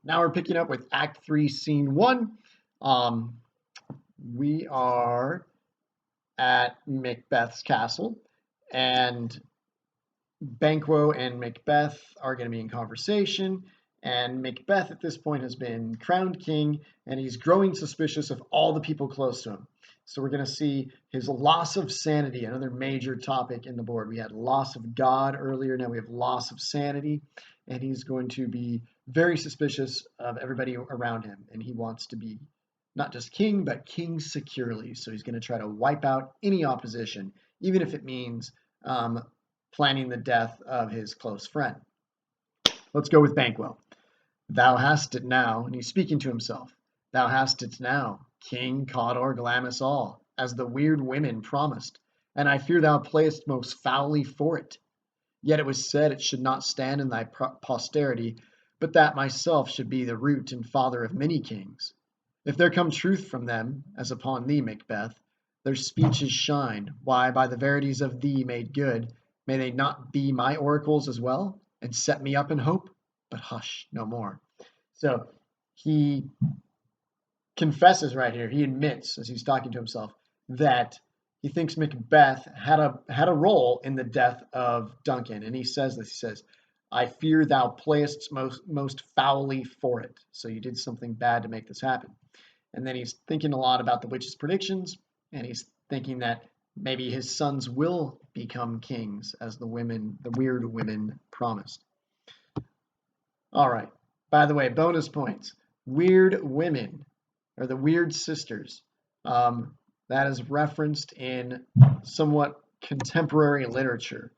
Now we're picking up with Act 3, Scene 1. Um, we are at Macbeth's castle, and Banquo and Macbeth are going to be in conversation. And Macbeth at this point has been crowned king, and he's growing suspicious of all the people close to him. So we're going to see his loss of sanity, another major topic in the board. We had loss of God earlier, now we have loss of sanity, and he's going to be very suspicious of everybody around him, and he wants to be not just king, but king securely. So he's going to try to wipe out any opposition, even if it means planning the death of his close friend. Let's go with Banquo. Thou hast it now, and he's speaking to himself. Thou hast it now, King Cawdor Glamis all, as the weird women promised, and I fear thou playest most foully for it. Yet it was said it should not stand in thy posterity, but that myself should be the root and father of many kings. If there come truth from them, as upon thee, Macbeth, their speeches shine. Why, by the verities of thee made good, may they not be my oracles as well, and set me up in hope? But hush, no more. So he confesses right here. He admits, as he's talking to himself, that he thinks Macbeth had a role in the death of Duncan, and he says this. He says, "I fear thou playest most foully for it." So you did something bad to make this happen. And then he's thinking a lot about the witch's predictions, and he's thinking that maybe his sons will become kings, as the weird women promised. All right. By the way, bonus points. Weird women, or the weird sisters. That is referenced in somewhat contemporary literature.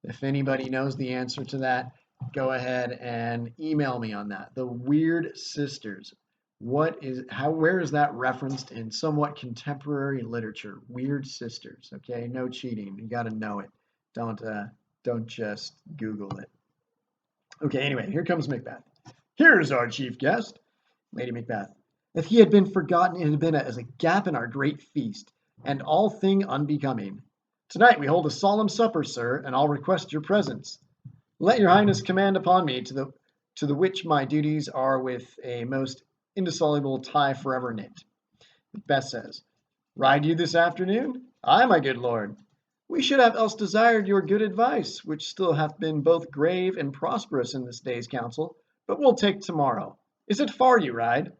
If anybody knows the answer to that, go ahead and email me on that. The weird sisters. Where is that referenced in somewhat contemporary literature? Weird sisters. Okay, no cheating. You got to know it. Don't just Google it. Okay, anyway, here comes Macbeth. Here's our chief guest, Lady Macbeth. If he had been forgotten, it had been as a gap in our great feast, and all thing unbecoming. Tonight we hold a solemn supper, sir, and I'll request your presence. Let your highness command upon me, to the which my duties are with a most indissoluble tie forever knit. Macbeth says, Ride you this afternoon? Ay, my good lord. We should have else desired your good advice, which still hath been both grave and prosperous in this day's council, but we'll take tomorrow. Is it far you ride?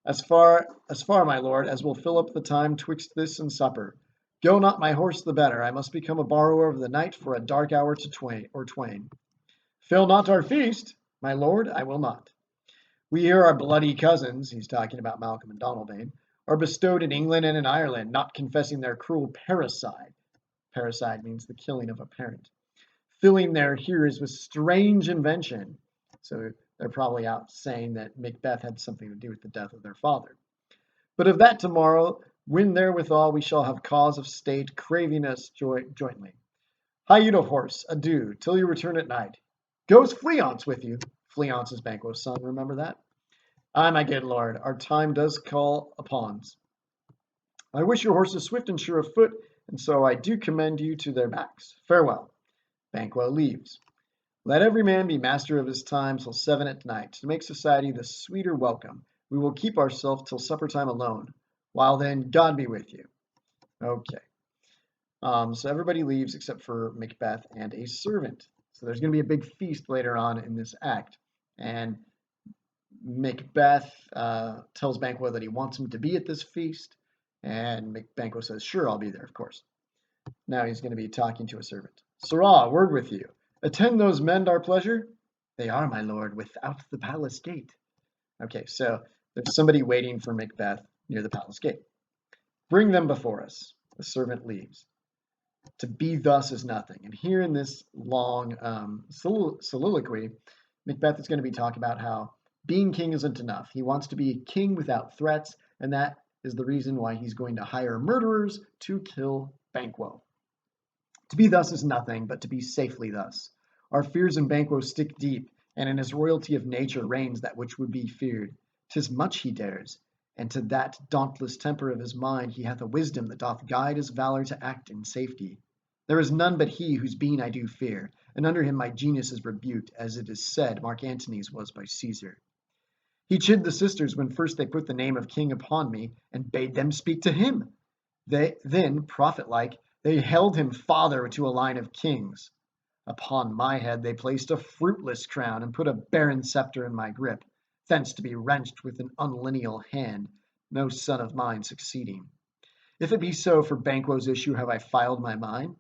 As far, my lord, as will fill up the time twixt this and supper. Go not my horse the better, I must become a borrower of the night for a dark hour to twain. Fill not our feast, my lord, I will not. We here are bloody cousins, he's talking about Malcolm and Donalbain, are bestowed in England and in Ireland, not confessing their cruel parricide. Parricide means the killing of a parent. Filling their hearers with strange invention. So they're probably out saying that Macbeth had something to do with the death of their father. But of that tomorrow, when therewithal we shall have cause of state craving us jointly. Hie you horse, adieu, till you return at night. Goes Fleance with you? Fleance is Banquo's son, remember that? Ay, my good lord, our time does call upon's. I wish your horses swift and sure of foot, and so I do commend you to their backs. Farewell. Banquo leaves. Let every man be master of his time till 7 at night, to make society the sweeter welcome. We will keep ourselves till supper time alone. While then, God be with you. Okay. So everybody leaves except for Macbeth and a servant. So there's going to be a big feast later on in this act. And Macbeth tells Banquo that he wants him to be at this feast. And Banquo says, sure, I'll be there, of course. Now he's going to be talking to a servant. Sirrah, a word with you. Attend those men our pleasure? They are, my lord, without the palace gate. Okay, so there's somebody waiting for Macbeth near the palace gate. Bring them before us. The servant leaves. To be thus is nothing. And here in this long soliloquy, Macbeth is going to be talking about how being king isn't enough. He wants to be a king without threats, and that is the reason why he's going to hire murderers to kill Banquo. To be thus is nothing, but to be safely thus. Our fears in Banquo stick deep, and in his royalty of nature reigns that which would be feared. 'Tis much he dares, and to that dauntless temper of his mind he hath a wisdom that doth guide his valour to act in safety. There is none but he whose being I do fear, and under him my genius is rebuked, as it is said Mark Antony's was by Caesar. He chid the sisters when first they put the name of king upon me, and bade them speak to him. They then, prophet-like, they held him father to a line of kings. Upon my head they placed a fruitless crown, and put a barren sceptre in my grip, thence to be wrenched with an unlineal hand, no son of mine succeeding. If it be so, for Banquo's issue have I filed my mind.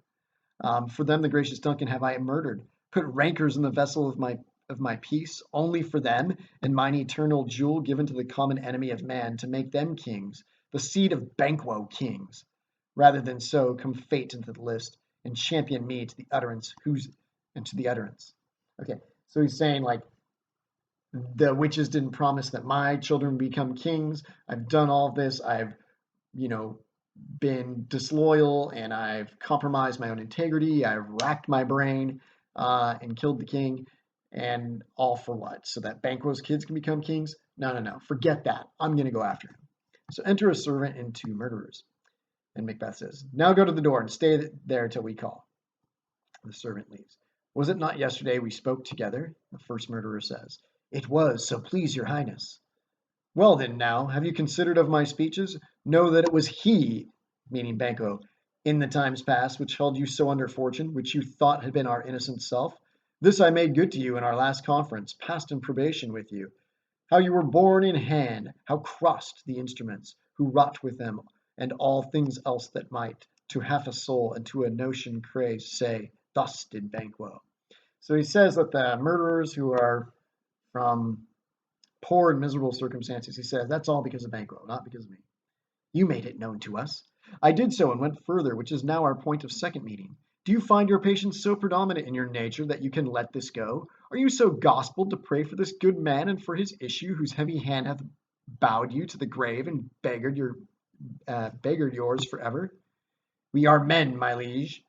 For them, the gracious Duncan, have I murdered, put rancors in the vessel of my peace, only for them, and mine eternal jewel given to the common enemy of man, to make them kings, the seed of Banquo kings. Rather than so, come fate into the list, and champion me to the utterance, Okay, so he's saying like the witches didn't promise that my children become kings. I've done all this. I've, been disloyal, and I've compromised my own integrity. I've racked my brain and killed the king, and all for what? So that Banquo's kids can become kings? No. Forget that. I'm going to go after him. So enter a servant and 2 murderers. And Macbeth says, now go to the door and stay there till we call. The servant leaves. Was it not yesterday we spoke together? The first murderer says. It was, so please your highness. Well then now, have you considered of my speeches? Know that it was he, meaning Banquo, in the times past, which held you so under fortune, which you thought had been our innocent self. This I made good to you in our last conference, passed in probation with you. How you were borne in hand, how crossed the instruments, who wrought with them, and all things else that might, to half a soul and to a notion crazed, say, thus did Banquo. So he says that the murderers who are from poor and miserable circumstances, he says, that's all because of Banquo, not because of me. You made it known to us. I did so and went further, which is now our point of second meeting. Do you find your patience so predominant in your nature that you can let this go? Are you so gospelled to pray for this good man and for his issue, whose heavy hand hath bowed you to the grave and beggared yours forever? We are men, my liege.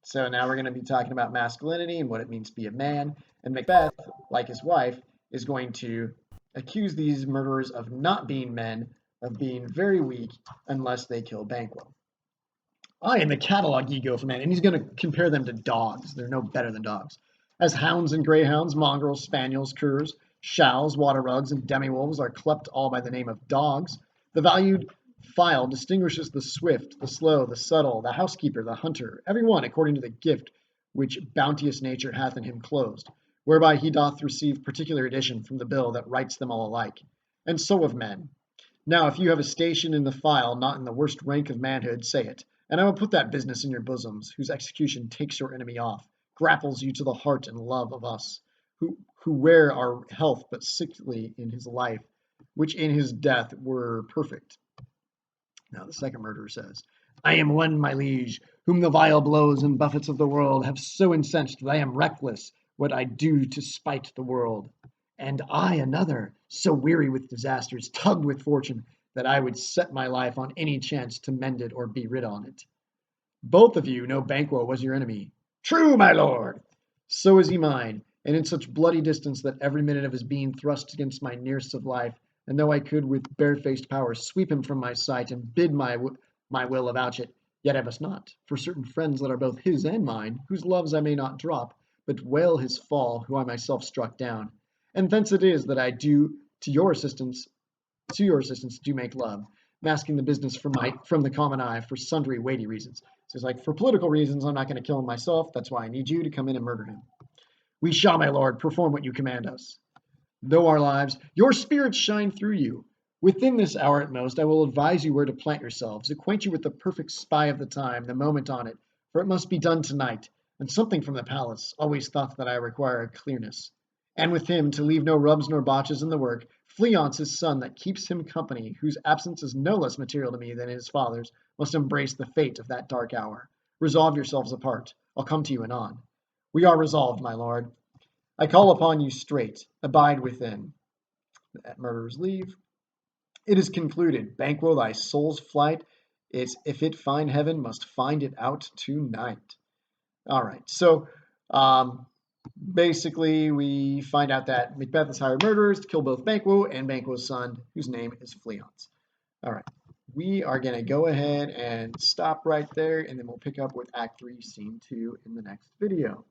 So now we're going to be talking about masculinity and what it means to be a man. And Macbeth, like his wife, is going to accuse these murderers of not being men, of being very weak, unless they kill Banquo. In the catalog ye go for men, and he's going to compare them to dogs. They're no better than dogs. As hounds and greyhounds, mongrels, spaniels, curs, shals, water rugs, and demi-wolves are clept all by the name of dogs, the valued file distinguishes the swift, the slow, the subtle, the housekeeper, the hunter, every one according to the gift which bounteous nature hath in him closed, whereby he doth receive particular addition from the bill that writes them all alike. And so of men. Now, if you have a station in the file not in the worst rank of manhood, say it, and I will put that business in your bosoms, whose execution takes your enemy off, grapples you to the heart and love of us, who wear our health but sickly in his life, which in his death were perfect. Now the second murderer says, I am one, my liege, whom the vile blows and buffets of the world have so incensed that I am reckless what I do to spite the world. And I another, so weary with disasters, tugged with fortune, that I would set my life on any chance to mend it or be rid on it. Both of you know Banquo was your enemy. True, my lord. So is he mine, and in such bloody distance that every minute of his being thrust against my nearest of life, and though I could with barefaced power sweep him from my sight and bid my will avouch it, yet I must not, for certain friends that are both his and mine, whose loves I may not drop, but wail his fall, who I myself struck down. And thence it is that I do to your assistance do make love, masking the business from the common eye for sundry weighty reasons. So it's like, for political reasons, I'm not going to kill him myself. That's why I need you to come in and murder him. We shall, my lord, perform what you command us. Though our lives, your spirits shine through you. Within this hour at most, I will advise you where to plant yourselves, acquaint you with the perfect spy of the time, the moment on it, for it must be done tonight, and something from the palace, always thought that I require clearness. And with him, to leave no rubs nor botches in the work, Fleance, his son, that keeps him company, whose absence is no less material to me than his father's, must embrace the fate of that dark hour. Resolve yourselves apart. I'll come to you anon. We are resolved, my lord. I call upon you straight. Abide within. That murderers leave. It is concluded. Banquo, thy soul's flight is, if it find heaven, must find it out tonight. All right. So, basically, we find out that Macbeth has hired murderers to kill both Banquo and Banquo's son, whose name is Fleance. All right. We are going to go ahead and stop right there, and then we'll pick up with Act 3, Scene 2 in the next video.